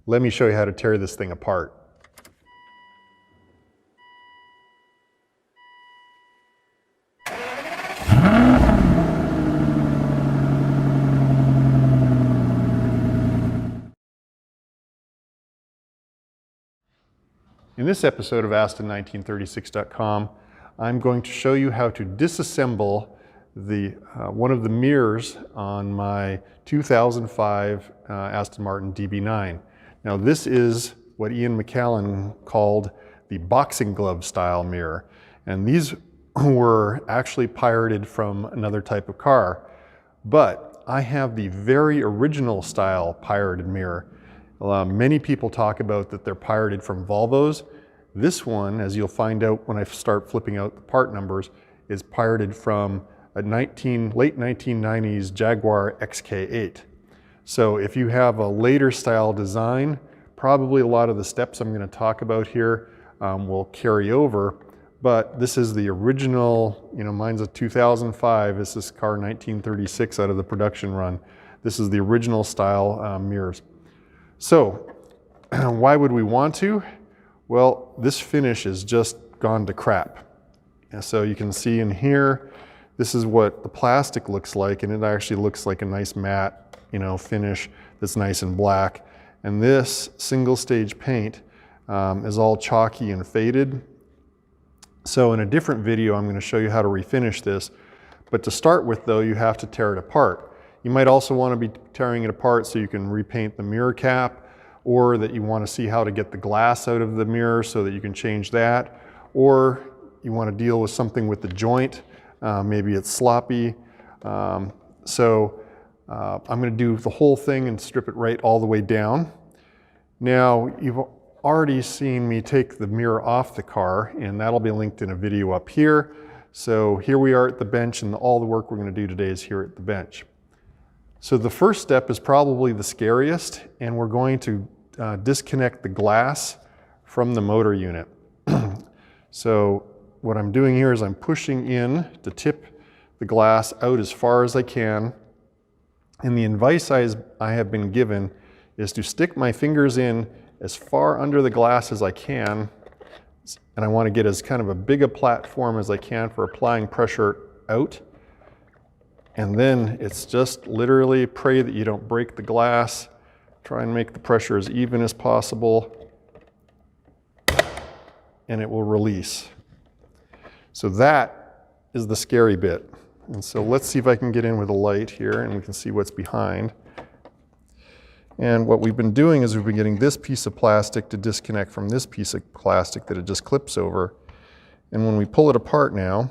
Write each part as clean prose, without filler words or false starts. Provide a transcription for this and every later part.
Let me show you how to tear this thing apart. In this episode of Aston1936.com, I'm going to show you how to disassemble one of the mirrors on my 2005 Aston Martin DB9. Now this is what Ian McCallan called the boxing glove style mirror. And these were actually pirated from another type of car. But I have the very original style pirated mirror. Many people talk about that they're pirated from Volvos. This one, as you'll find out when I start flipping out the part numbers, is pirated from a late 1990s Jaguar XK8. So if you have a later style design, probably a lot of the steps I'm going to talk about here will carry over. But this is the original, mine's a 2005. This is car 1936 out of the production run. This is the original style mirrors. So why would we want to? Well, this finish is just gone to crap. And so you can see in here, this is what the plastic looks like, and it actually looks like a nice matte, finish that's nice and black. And this single stage paint is all chalky and faded. So in a different video, I'm going to show you how to refinish this. But to start with though, you have to tear it apart. You might also want to be tearing it apart so you can repaint the mirror cap, or that you want to see how to get the glass out of the mirror so that you can change that, or you want to deal with something with the joint. Maybe it's sloppy. I'm going to do the whole thing and strip it right all the way down. Now, you've already seen me take the mirror off the car, and that'll be linked in a video up here. So here we are at the bench, and all the work we're going to do today is here at the bench. So the first step is probably the scariest, and we're going to disconnect the glass from the motor unit. So what I'm doing here is I'm pushing in to tip the glass out as far as I can. And the advice I have been given is to stick my fingers in as far under the glass as I can. And I want to get as kind of a big a platform as I can for applying pressure out. And then it's just literally pray that you don't break the glass. Try and make the pressure as even as possible. And it will release. So that is the scary bit. And so let's see if I can get in with a light here and we can see what's behind. And what we've been doing is we've been getting this piece of plastic to disconnect from this piece of plastic that it just clips over. And when we pull it apart now,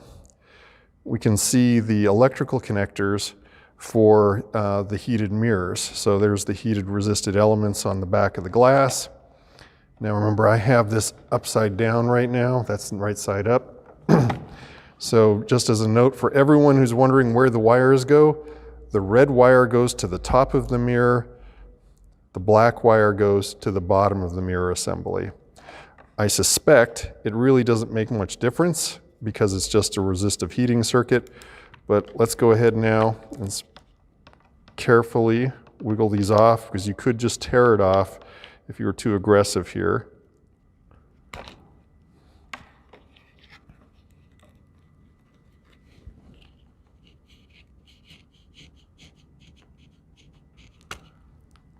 we can see the electrical connectors for the heated mirrors. So there's the heated resisted elements on the back of the glass. Now remember, I have this upside down right now. That's the right side up. So just as a note for everyone who's wondering where the wires go, the red wire goes to the top of the mirror, the black wire goes to the bottom of the mirror assembly. I suspect it really doesn't make much difference because it's just a resistive heating circuit, but let's go ahead now and carefully wiggle these off, because you could just tear it off if you were too aggressive here.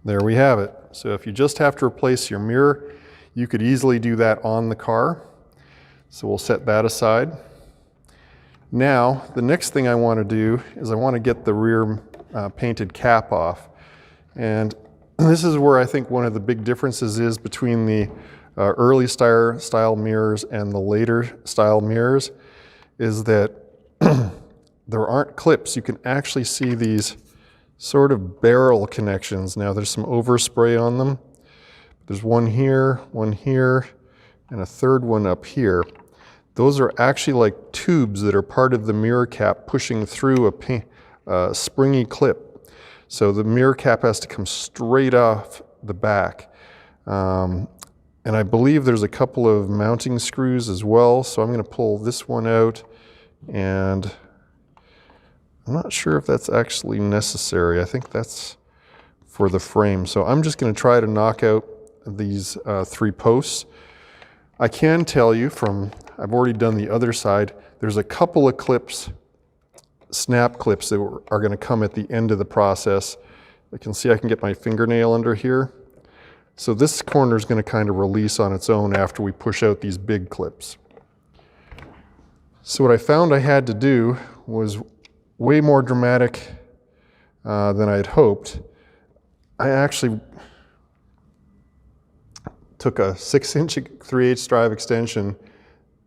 There we have it. So if you just have to replace your mirror, you could easily do that on the car. So we'll set that aside. Now, the next thing I want to do is I want to get the rear painted cap off. And this is where I think one of the big differences is between the early style mirrors and the later style mirrors, is that there aren't clips. You can actually see these sort of barrel connections. Now there's some overspray on them. There's one here, and a third one up here. Those are actually like tubes that are part of the mirror cap pushing through a springy clip. So the mirror cap has to come straight off the back. And I believe there's a couple of mounting screws as well. So I'm going to pull this one out, and I'm not sure if that's actually necessary. I think that's for the frame. So I'm just going to try to knock out these 3 posts. I can tell you from, I've already done the other side, there's a couple of clips, snap clips that are going to come at the end of the process. I can see I can get my fingernail under here. So this corner is going to kind of release on its own after we push out these big clips. So what I found I had to do was way more dramatic than I had hoped. I actually took a 6-inch 3/8 drive extension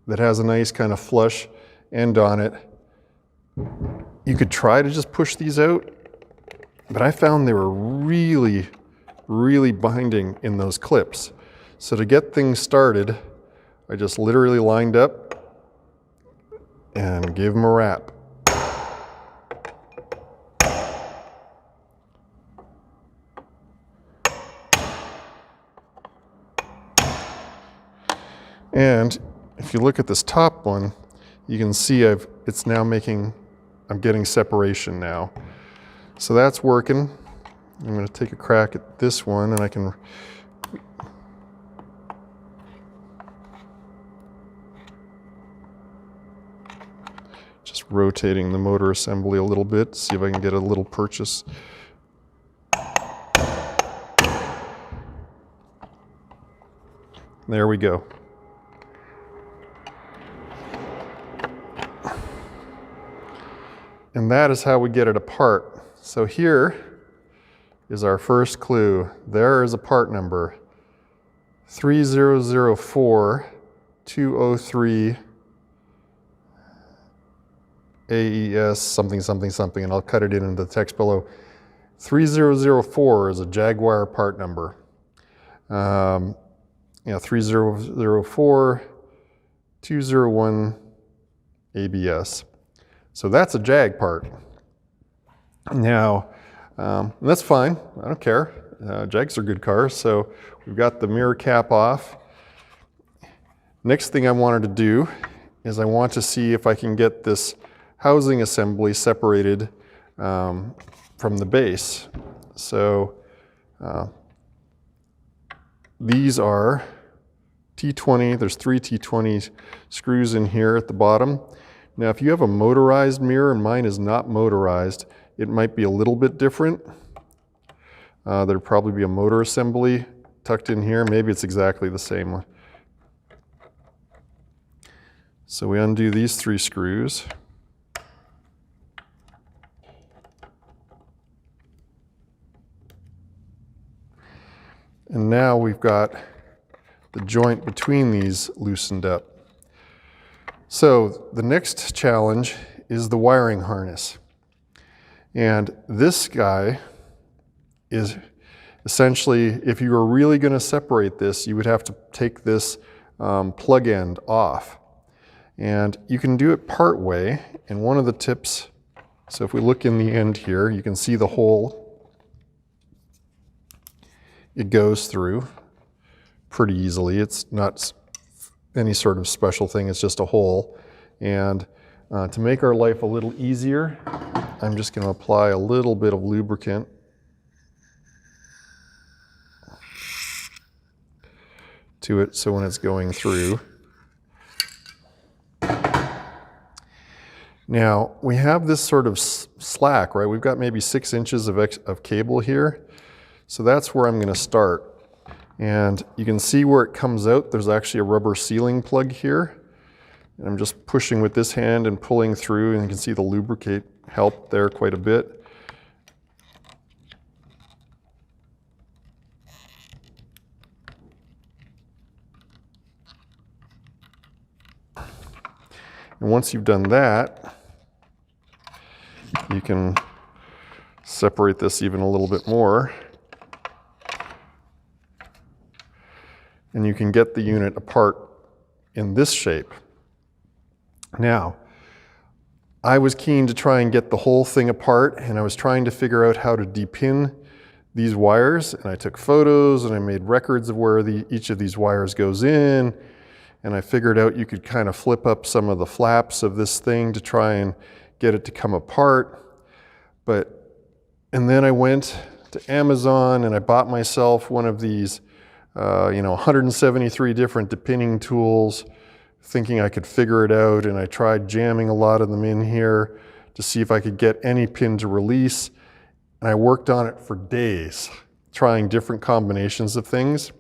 that has a nice kind of flush end on it. You could try to just push these out, but I found they were really, really binding in those clips. So to get things started, I just literally lined up and gave them a wrap. And if you look at this top one, you can see it's now making, I'm getting separation now. So that's working. I'm going to take a crack at this one, and I can just rotating the motor assembly a little bit, see if I can get a little purchase. There we go. And that is how we get it apart. So here is our first clue. There is a part number, 3004-203 AES something something something, and I'll cut it into the text below. 3004 is a Jaguar part number. 3004-201 ABS. So that's a Jag part. Now, that's fine. I don't care. Jags are good cars. So we've got the mirror cap off. Next thing I wanted to do is I want to see if I can get this housing assembly separated from the base. So these are T20. There's 3 T20 screws in here at the bottom. Now, if you have a motorized mirror, and mine is not motorized, it might be a little bit different. There'd probably be a motor assembly tucked in here. Maybe it's exactly the same one. So we undo these 3 screws. And now we've got the joint between these loosened up. So the next challenge is the wiring harness. And this guy is essentially, if you were really going to separate this, you would have to take this plug end off. And you can do it part way. And one of the tips, so if we look in the end here, you can see the hole it goes through pretty easily. It's not any sort of special thing, it's just a hole. And to make our life a little easier, I'm just going to apply a little bit of lubricant to it so when it's going through. Now, we have this sort of slack, right? We've got maybe 6 inches of cable here. So that's where I'm going to start. And you can see where it comes out. There's actually a rubber sealing plug here. And I'm just pushing with this hand and pulling through, and you can see the lubricate helped there quite a bit. And once you've done that, you can separate this even a little bit more. And you can get the unit apart in this shape. Now, I was keen to try and get the whole thing apart, and I was trying to figure out how to depin these wires, and I took photos and I made records of where each of these wires goes in, and I figured out you could kind of flip up some of the flaps of this thing to try and get it to come apart. And then I went to Amazon and I bought myself one of these 173 different depinning tools, thinking I could figure it out, and I tried jamming a lot of them in here to see if I could get any pin to release. And I worked on it for days, trying different combinations of things.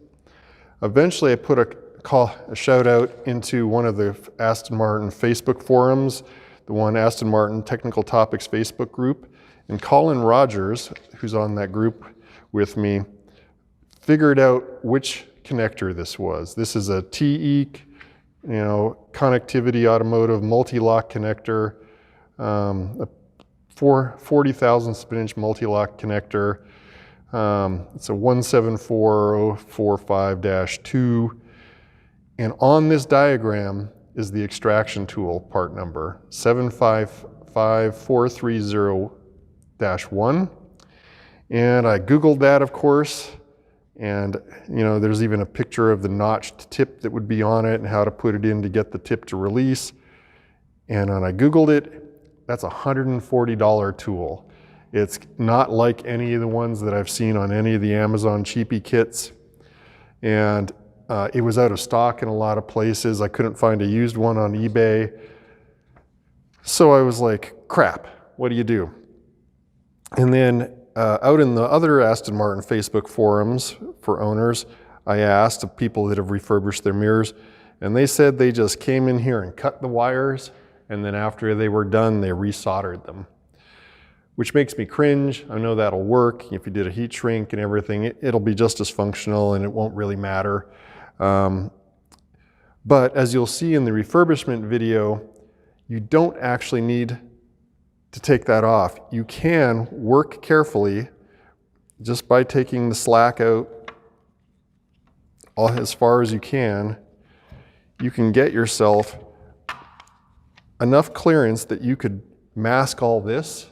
Eventually I put a shout out into one of the Aston Martin Facebook forums, the one Aston Martin Technical Topics Facebook group, and Colin Rogers, who's on that group with me, figured out which connector this was. This is a TE, connectivity automotive multi-lock connector, a 40 thousandths of an inch multi-lock connector. It's a 174045-2. And on this diagram is the extraction tool part number, 755430-1. And I Googled that, of course. And there's even a picture of the notched tip that would be on it and how to put it in to get the tip to release. And when I Googled it, that's a $140 tool. It's not like any of the ones that I've seen on any of the Amazon cheapy kits. And it was out of stock in a lot of places. I couldn't find a used one on eBay. So I was like, crap, what do you do? And then out in the other Aston Martin Facebook forums for owners, I asked of people that have refurbished their mirrors, and they said they just came in here and cut the wires, and then after they were done, they resoldered them, which makes me cringe. I know that'll work. If you did a heat shrink and everything, it'll be just as functional and it won't really matter. But as you'll see in the refurbishment video, you don't actually need to take that off. You can work carefully just by taking the slack out as far as you can. You can get yourself enough clearance that you could mask all this,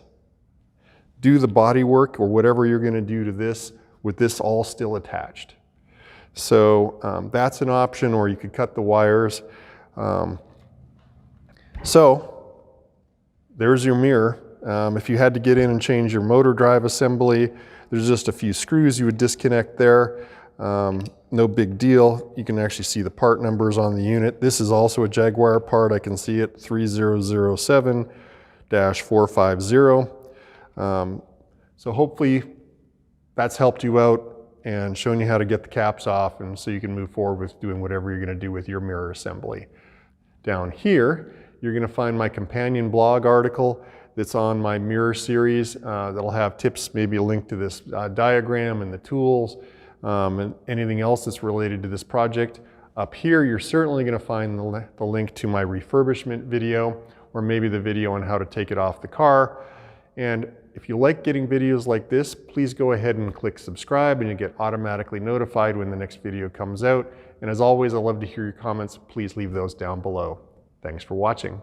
do the body work or whatever you're going to do to this with this all still attached. So that's an option, or you could cut the wires. So there's your mirror. If you had to get in and change your motor drive assembly, there's just a few screws you would disconnect there. No big deal. You can actually see the part numbers on the unit. This is also a Jaguar part. I can see it, 3007-450. So hopefully that's helped you out and shown you how to get the caps off, and so you can move forward with doing whatever you're going to do with your mirror assembly. Down here, you're going to find my companion blog article that's on my mirror series that'll have tips, maybe a link to this diagram and the tools and anything else that's related to this project. Up here, you're certainly going to find the link to my refurbishment video, or maybe the video on how to take it off the car. And if you like getting videos like this, please go ahead and click subscribe, and you get automatically notified when the next video comes out. And as always, I love to hear your comments. Please leave those down below. Thanks for watching.